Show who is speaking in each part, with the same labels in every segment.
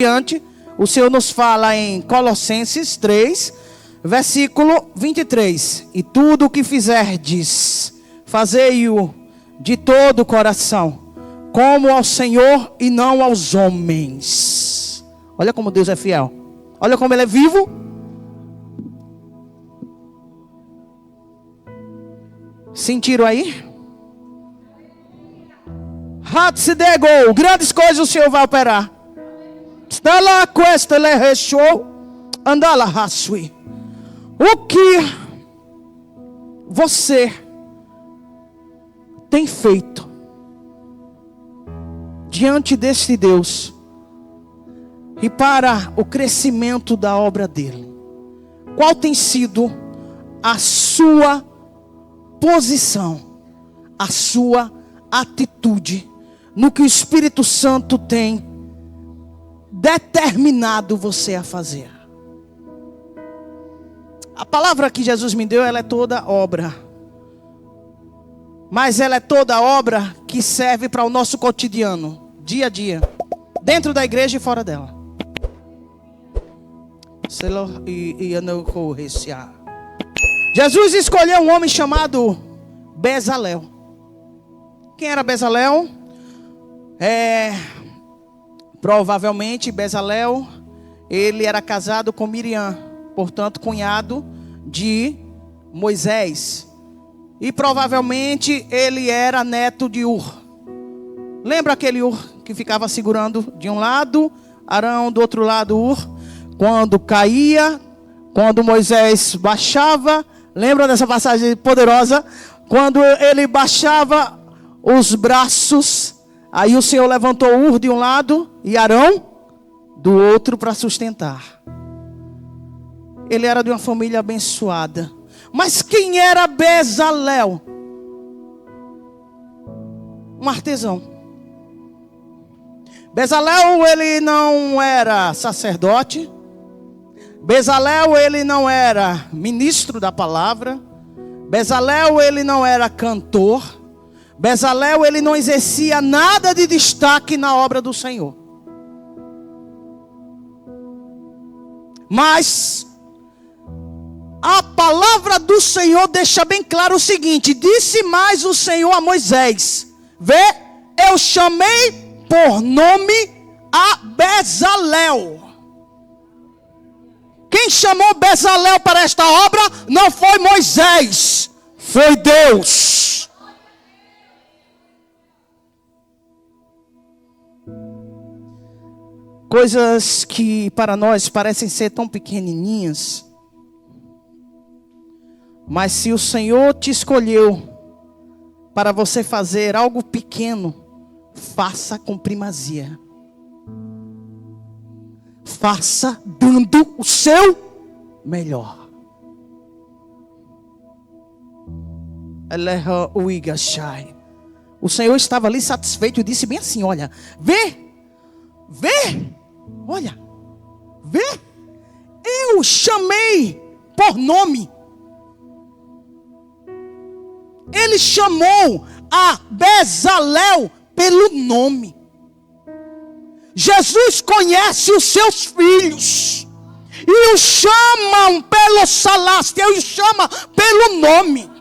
Speaker 1: Diante, o Senhor nos fala em Colossenses 3, versículo 23. E tudo o que fizerdes, fazei-o de todo o coração, como ao Senhor e não aos homens. Olha como Deus é fiel. Olha como Ele é vivo. Sentiram aí? Hatsidego, grandes coisas o Senhor vai operar. Stella questa le rechou andala hasui. O que você tem feito diante deste Deus e para o crescimento da obra dele? Qual tem sido a sua posição, a sua atitude no que o Espírito Santo tem determinado você a fazer? A palavra que Jesus me deu, ela é toda obra. Mas ela é toda obra que serve para o nosso cotidiano, dia a dia, dentro da igreja e fora dela. Jesus escolheu um homem chamado Bezalel. Quem era Bezalel? Provavelmente Bezalel, ele era casado com Miriam, portanto cunhado de Moisés. E provavelmente ele era neto de Ur. Lembra aquele Ur que ficava segurando de um lado Arão, do outro lado Ur? Quando caía, quando Moisés baixava, lembra dessa passagem poderosa? Quando ele baixava os braços, aí o Senhor levantou Ur de um lado e Arão do outro para sustentar. Ele era de uma família abençoada. Mas quem era Bezalel? Um artesão. Bezalel, ele não era sacerdote. Bezalel, ele não era ministro da palavra. Bezalel, ele não era cantor. Bezalel, ele não exercia nada de destaque na obra do Senhor. Mas a palavra do Senhor deixa bem claro o seguinte: disse mais o Senhor a Moisés: vê, eu chamei por nome a Bezalel. Quem chamou Bezalel para esta obra não foi Moisés, foi Deus. Coisas que para nós parecem ser tão pequenininhas, mas se o Senhor te escolheu para você fazer algo pequeno, faça com primazia. Faça dando o seu melhor. O Senhor estava ali satisfeito e disse bem assim: olha, vê, olha, vê, eu chamei por nome. Ele chamou a Bezalel pelo nome. Jesus conhece os seus filhos e os chamam pelo salastio, e os chama pelo nome.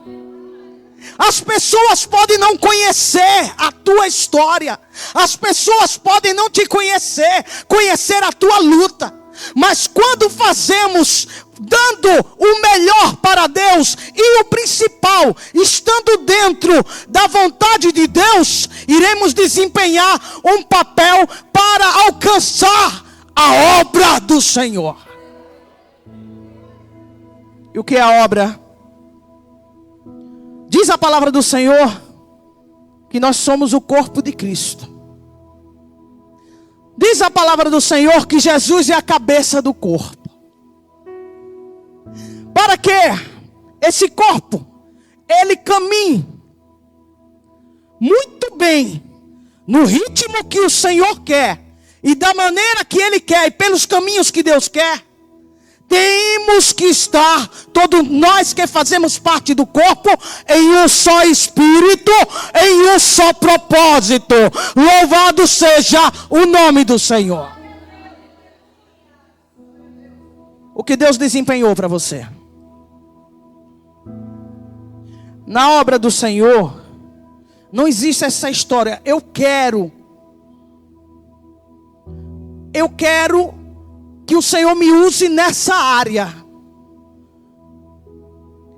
Speaker 1: As pessoas podem não conhecer a tua história. As pessoas podem não te conhecer a tua luta. Mas quando fazemos dando o melhor para Deus e o principal, estando dentro da vontade de Deus, iremos desempenhar um papel para alcançar a obra do Senhor. E o que é a obra? Diz a palavra do Senhor que nós somos o corpo de Cristo. Diz a palavra do Senhor que Jesus é a cabeça do corpo. Para que esse corpo, ele caminhe muito bem, no ritmo que o Senhor quer, e da maneira que Ele quer, e pelos caminhos que Deus quer, temos que estar, todos nós que fazemos parte do corpo, em um só espírito, em um só propósito. Louvado seja o nome do Senhor. o que Deus desempenhou para você. Na obra do Senhor, não existe essa história. Eu quero que o Senhor me use nessa área.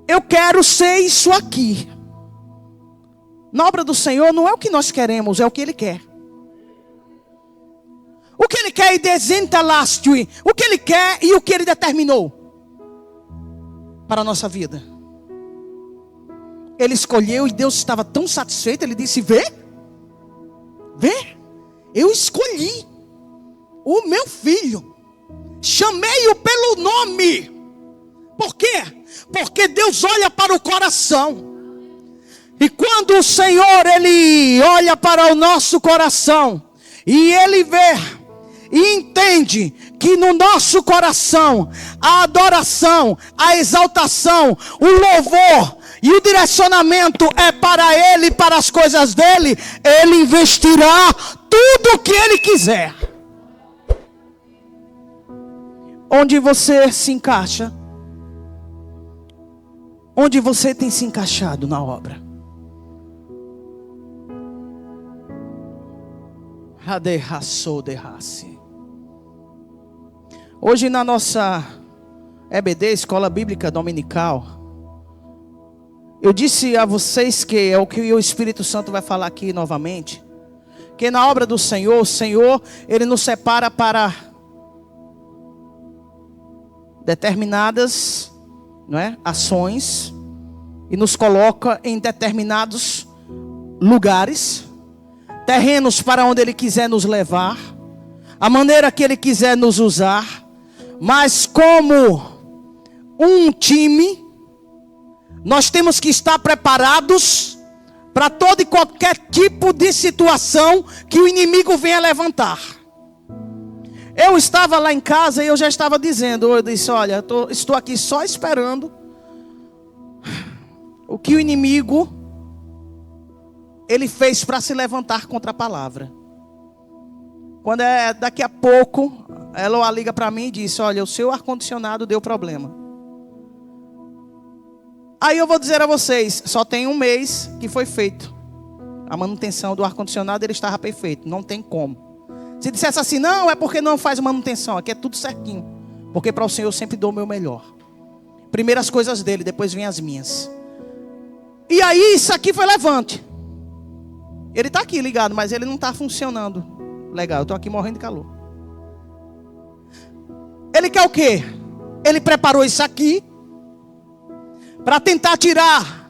Speaker 1: Eu quero ser isso aqui. Na obra do Senhor não é o que nós queremos, é o que Ele quer. O que Ele quer e desentalastui. O que Ele quer e o que Ele determinou para a nossa vida. Ele escolheu e Deus estava tão satisfeito. Ele disse: vê, eu escolhi o meu filho, chamei-o pelo nome. Por quê? Porque Deus olha para o coração. E quando o Senhor, Ele olha para o nosso coração, e Ele vê e entende que no nosso coração a adoração, a exaltação, o louvor e o direcionamento é para Ele, para as coisas dEle, Ele investirá tudo o que Ele quiser. Onde você se encaixa? Onde você tem se encaixado na obra? Hoje na nossa EBD, Escola Bíblica Dominical, eu disse a vocês que é o que o Espírito Santo vai falar aqui novamente, que na obra do Senhor, o Senhor, Ele nos separa para determinadas, não é, ações, e nos coloca em determinados lugares, terrenos para onde Ele quiser nos levar, a maneira que Ele quiser nos usar. Mas como um time, nós temos que estar preparados para todo e qualquer tipo de situação que o inimigo venha levantar. Eu estava lá em casa e eu já estava dizendo, eu disse: olha, estou aqui só esperando o que o inimigo ele fez para se levantar contra a palavra. Quando daqui a pouco, ela liga para mim e disse: olha, o seu ar-condicionado deu problema. Aí eu vou dizer a vocês, só tem um mês que foi feito a manutenção do ar-condicionado, ele estava perfeito, não tem como. Se dissesse assim: não, é porque não faz manutenção, aqui é tudo certinho, porque para o Senhor eu sempre dou o meu melhor. Primeiro as coisas dele, depois vem as minhas. E aí isso aqui foi levante. Ele está aqui ligado, mas ele não está funcionando legal, eu estou aqui morrendo de calor. Ele quer o quê? Ele preparou isso aqui para tentar tirar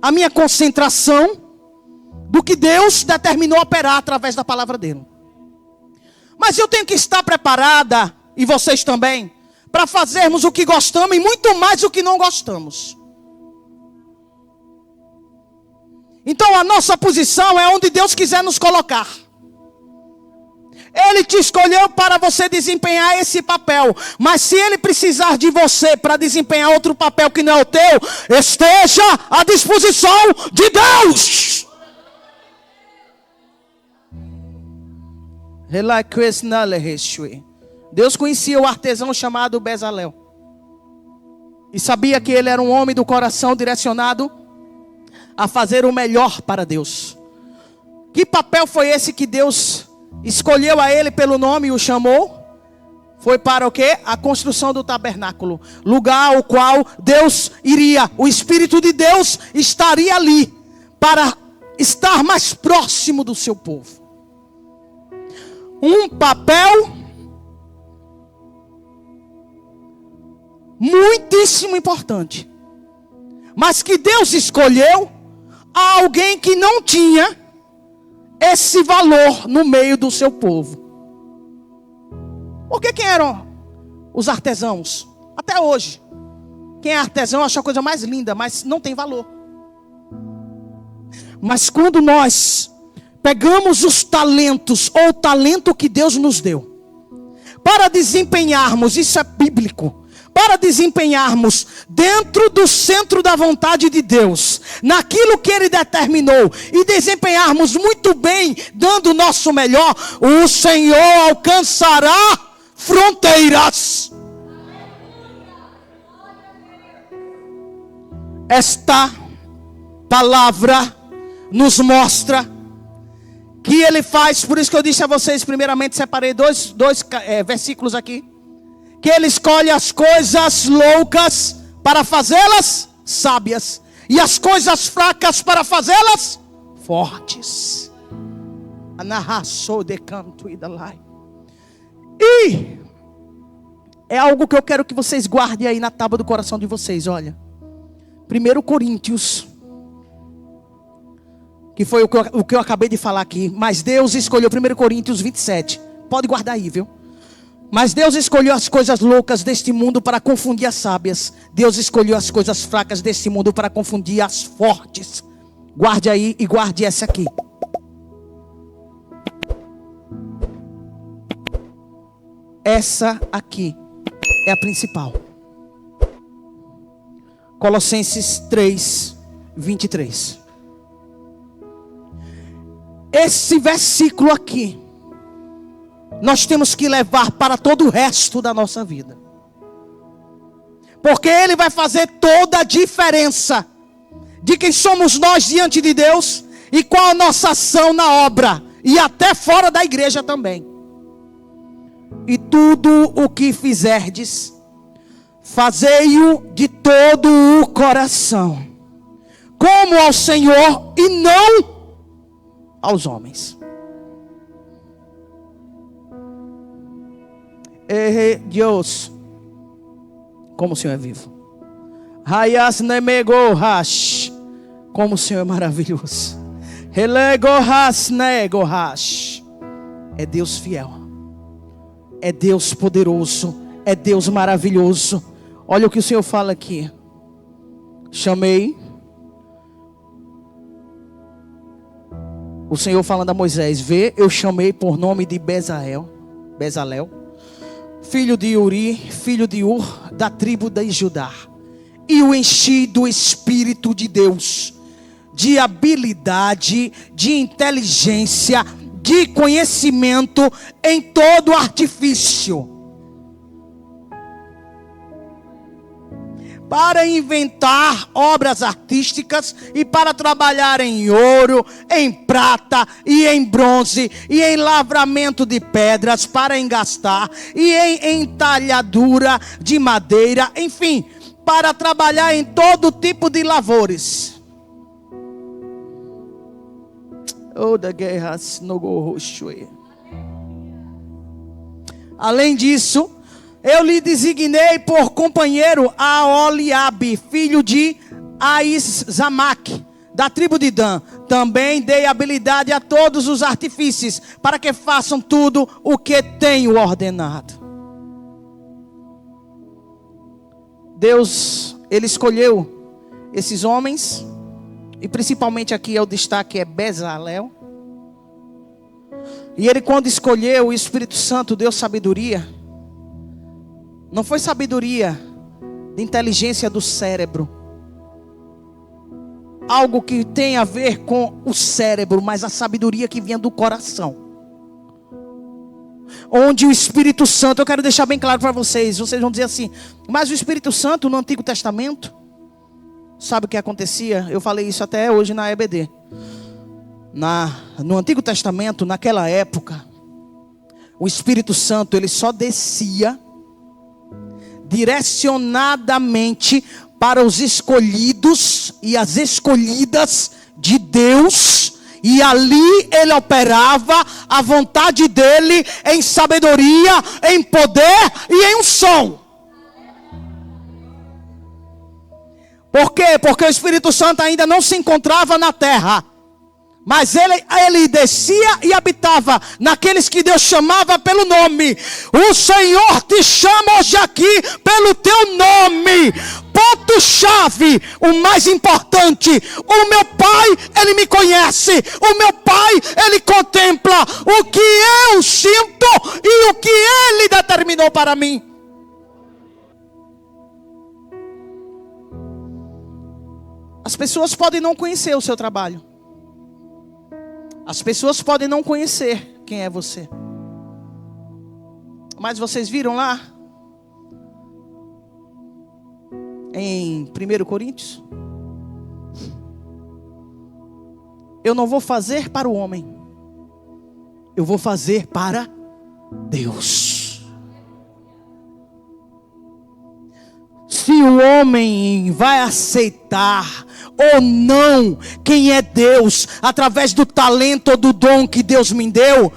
Speaker 1: a minha concentração do que Deus determinou operar através da palavra dele. Mas eu tenho que estar preparada, e vocês também, para fazermos o que gostamos e muito mais o que não gostamos. Então a nossa posição é onde Deus quiser nos colocar. Ele te escolheu para você desempenhar esse papel. Mas se Ele precisar de você para desempenhar outro papel que não é o teu, esteja à disposição de Deus. Deus conhecia o artesão chamado Bezalel. E sabia que ele era um homem do coração direcionado a fazer o melhor para Deus. Que papel foi esse que Deus escolheu a ele pelo nome e o chamou? Foi para o quê? A construção do tabernáculo. Lugar ao qual Deus iria, o Espírito de Deus estaria ali para estar mais próximo do seu povo. Um papel muitíssimo importante, mas que Deus escolheu a alguém que não tinha esse valor no meio do seu povo. Porque quem eram os artesãos? Até hoje, quem é artesão acha a coisa mais linda, mas não tem valor. Mas quando nós pegamos os talentos, ou o talento que Deus nos deu, para desempenharmos, isso é bíblico, para desempenharmos dentro do centro da vontade de Deus, naquilo que Ele determinou, e desempenharmos muito bem, dando o nosso melhor, o Senhor alcançará fronteiras. esta palavra nos mostra que ele faz, por isso que eu disse a vocês, primeiramente separei dois versículos aqui, que ele escolhe as coisas loucas para fazê-las sábias, e as coisas fracas para fazê-las fortes. E é algo que eu quero que vocês guardem aí na tábua do coração de vocês. Olha, 1 Coríntios, que foi o que eu acabei de falar aqui. Mas Deus escolheu, 1 Coríntios 27. Pode guardar aí, viu? Mas Deus escolheu as coisas loucas deste mundo para confundir as sábias. Deus escolheu as coisas fracas deste mundo para confundir as fortes. Guarde aí e guarde essa aqui. Essa aqui é a principal. Colossenses 3, 23. Esse versículo aqui nós temos que levar para todo o resto da nossa vida, porque ele vai fazer toda a diferença de quem somos nós diante de Deus e qual a nossa ação na obra e até fora da igreja também. E tudo o que fizerdes, fazei-o de todo o coração, como ao Senhor e não aos homens. Deus, como o Senhor é vivo. Hayas nemego hash, como o Senhor é maravilhoso. Helego has nego hash. É Deus fiel, é Deus poderoso, é Deus maravilhoso. Olha o que o Senhor fala aqui. Chamei. O Senhor falando a Moisés: vê, eu chamei por nome de Bezalel, filho de Uri, filho de Ur, da tribo de Judá, e o enchi do Espírito de Deus, de habilidade, de inteligência, de conhecimento em todo artifício, para inventar obras artísticas e para trabalhar em ouro, em prata e em bronze e em lavramento de pedras para engastar e em entalhadura de madeira, enfim, para trabalhar em todo tipo de lavores. Além disso, eu lhe designei por companheiro a Oliabe, filho de Aizamaque, da tribo de Dan. Também dei habilidade a todos os artífices, para que façam tudo o que tenho ordenado. Deus, Ele escolheu esses homens, e principalmente aqui é o destaque, é Bezalel. E Ele, quando escolheu, o Espírito Santo deu sabedoria. Não foi sabedoria de inteligência do cérebro, algo que tem a ver com o cérebro, mas a sabedoria que vinha do coração. Onde o Espírito Santo, eu quero deixar bem claro para vocês vão dizer assim: mas o Espírito Santo no Antigo Testamento, sabe o que acontecia? Eu falei isso até hoje na EBD. No Antigo Testamento, naquela época, o Espírito Santo, ele só descia direcionadamente para os escolhidos e as escolhidas de Deus, e ali ele operava a vontade dele em sabedoria, em poder e em unção. Por quê? Porque o Espírito Santo ainda não se encontrava na terra, mas ele descia e habitava naqueles que Deus chamava pelo nome. O Senhor te chama hoje aqui pelo teu nome. Ponto chave, o mais importante: o meu Pai, Ele me conhece. O meu Pai, Ele contempla o que eu sinto e o que Ele determinou para mim. As pessoas podem não conhecer o seu trabalho. As pessoas podem não conhecer quem é você. Mas vocês viram lá em 1 Coríntios? eu não vou fazer para o homem, eu vou fazer para Deus. Se o homem vai aceitar ou não quem é Deus, através do talento ou do dom que Deus me deu,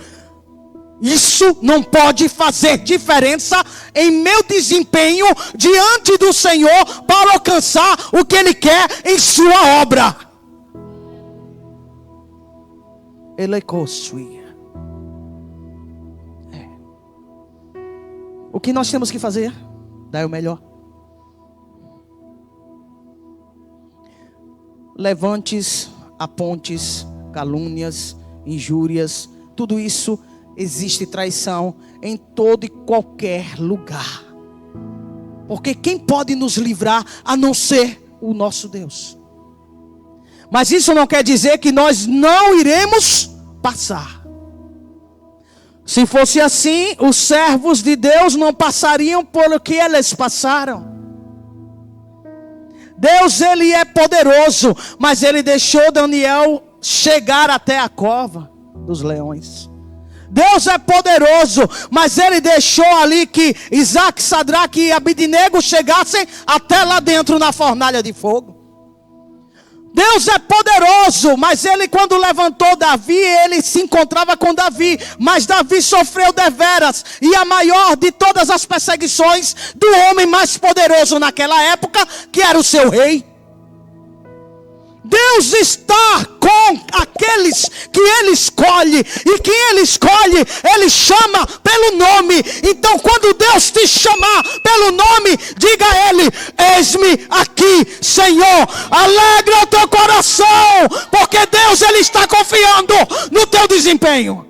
Speaker 1: isso não pode fazer diferença em meu desempenho diante do Senhor para alcançar o que Ele quer em sua obra. Ele construía. O que nós temos que fazer? Dar o melhor. Levantes, apontes, calúnias, injúrias, tudo isso existe traição em todo e qualquer lugar. Porque quem pode nos livrar a não ser o nosso Deus? Mas isso não quer dizer que nós não iremos passar. Se fosse assim, os servos de Deus não passariam por o que eles passaram. Deus, Ele é poderoso, mas Ele deixou Daniel chegar até a cova dos leões. Deus é poderoso, mas Ele deixou ali que Isaque, Sadraque e Abidnego chegassem até lá dentro na fornalha de fogo. Deus é poderoso, mas Ele, quando levantou Davi, Ele se encontrava com Davi, mas Davi sofreu deveras, e a maior de todas as perseguições do homem mais poderoso naquela época, que era o seu rei. Deus está com aqueles que Ele escolhe, e quem Ele escolhe, Ele chama pelo nome. Então quando Deus te chamar pelo nome, diga a Ele: eis-me aqui, Senhor. Alegra o teu coração, porque Deus, Ele está confiando no teu desempenho.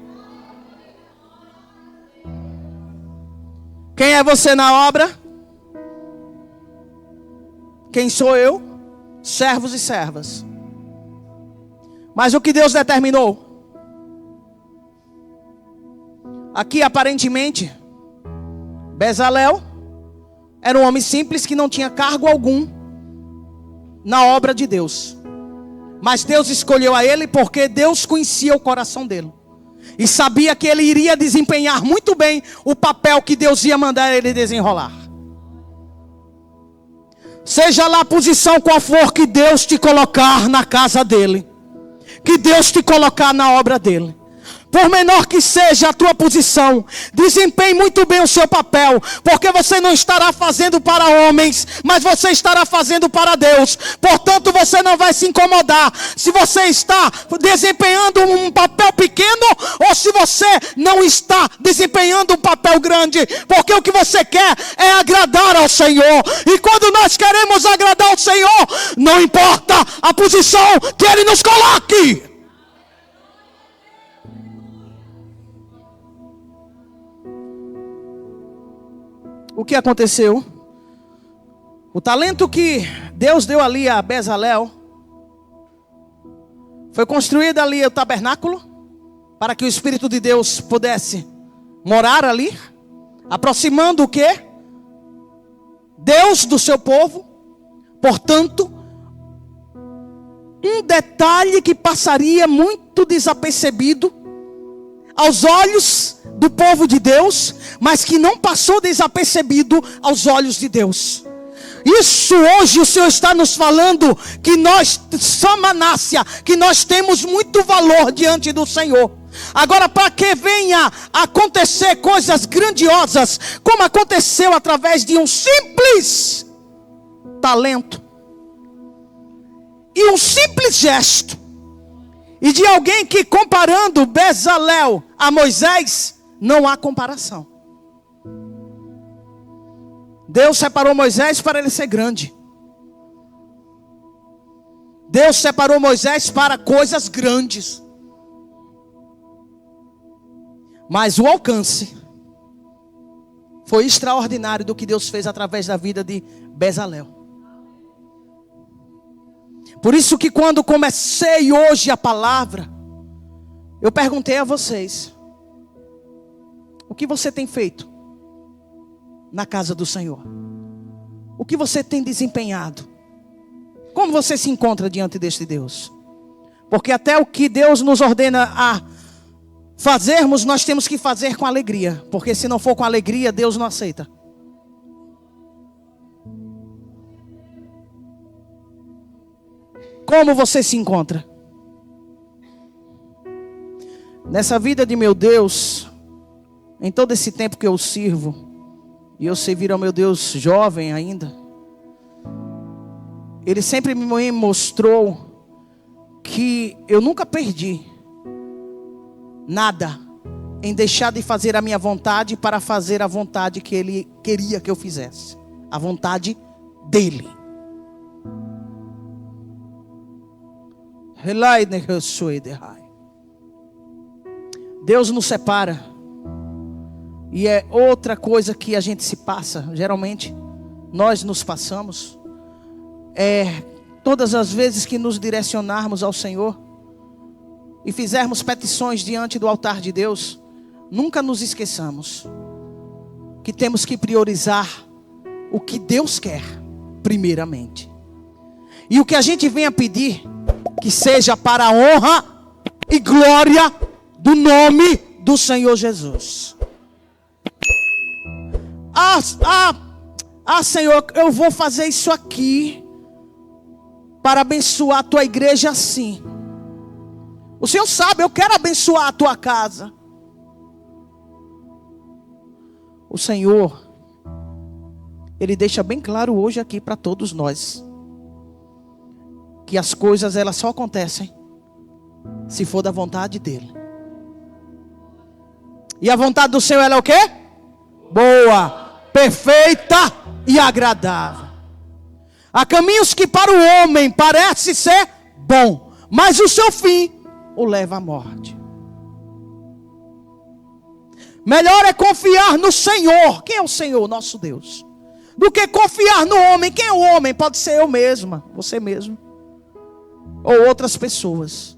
Speaker 1: Quem é você na obra? Quem sou eu? Servos e servas. Mas o que Deus determinou? Aqui aparentemente Bezalel era um homem simples que não tinha cargo algum na obra de Deus. Mas Deus escolheu a ele porque Deus conhecia o coração dele. E sabia que ele iria desempenhar muito bem o papel que Deus ia mandar ele desenrolar. Seja lá a posição qual for que Deus te colocar na casa dele, que Deus te colocar na obra dele, por menor que seja a tua posição, desempenhe muito bem o seu papel, porque você não estará fazendo para homens, mas você estará fazendo para Deus. Portanto, você não vai se incomodar se você está desempenhando um papel pequeno ou se você não está desempenhando um papel grande, porque o que você quer é agradar ao Senhor. E quando nós queremos agradar ao Senhor, não importa a posição que Ele nos coloque. O que aconteceu? O talento que Deus deu ali a Bezalel, foi construído ali o tabernáculo, para que o Espírito de Deus pudesse morar ali, aproximando o quê? Deus do seu povo. Portanto, um detalhe que passaria muito desapercebido aos olhos do povo de Deus, mas que não passou desapercebido aos olhos de Deus. Isso hoje o Senhor está nos falando, que nós, Samanácia, que nós temos muito valor diante do Senhor. Agora, para que venha acontecer coisas grandiosas, como aconteceu através de um simples talento e um simples gesto, e de alguém que, comparando Bezalel a Moisés, não há comparação. Deus separou Moisés para ele ser grande. Deus separou Moisés para coisas grandes. Mas o alcance foi extraordinário do que Deus fez através da vida de Bezalel. Por isso que quando comecei hoje a palavra, eu perguntei a vocês: o que você tem feito na casa do Senhor? O que você tem desempenhado? Como você se encontra diante deste Deus? Porque até o que Deus nos ordena a fazermos, nós temos que fazer com alegria. Porque se não for com alegria, Deus não aceita. Como você se encontra? Nessa vida de meu Deus, em todo esse tempo que eu sirvo, e eu servir ao meu Deus jovem ainda, Ele sempre me mostrou que eu nunca perdi nada em deixar de fazer a minha vontade para fazer a vontade que Ele queria que eu fizesse. A vontade dEle. Deus nos separa. E é outra coisa que a gente se passa. Geralmente nós nos passamos. Todas as vezes que nos direcionarmos ao Senhor e fizermos petições diante do altar de Deus, nunca nos esqueçamos que temos que priorizar o que Deus quer primeiramente. E o que a gente vem a pedir, que seja para a honra e glória do nome do Senhor Jesus. Senhor, eu vou fazer isso aqui para abençoar a tua igreja assim. O Senhor sabe, eu quero abençoar a tua casa. O Senhor, Ele deixa bem claro hoje aqui para todos nós, que as coisas elas só acontecem se for da vontade dEle. E a vontade do Senhor ela é o quê? Boa, perfeita e agradável. Há caminhos que para o homem parece ser bom, mas o seu fim o leva à morte. Melhor é confiar no Senhor. Quem é o Senhor? Nosso Deus. Do que confiar no homem. Quem é o homem? Pode ser eu mesma, você mesmo, ou outras pessoas.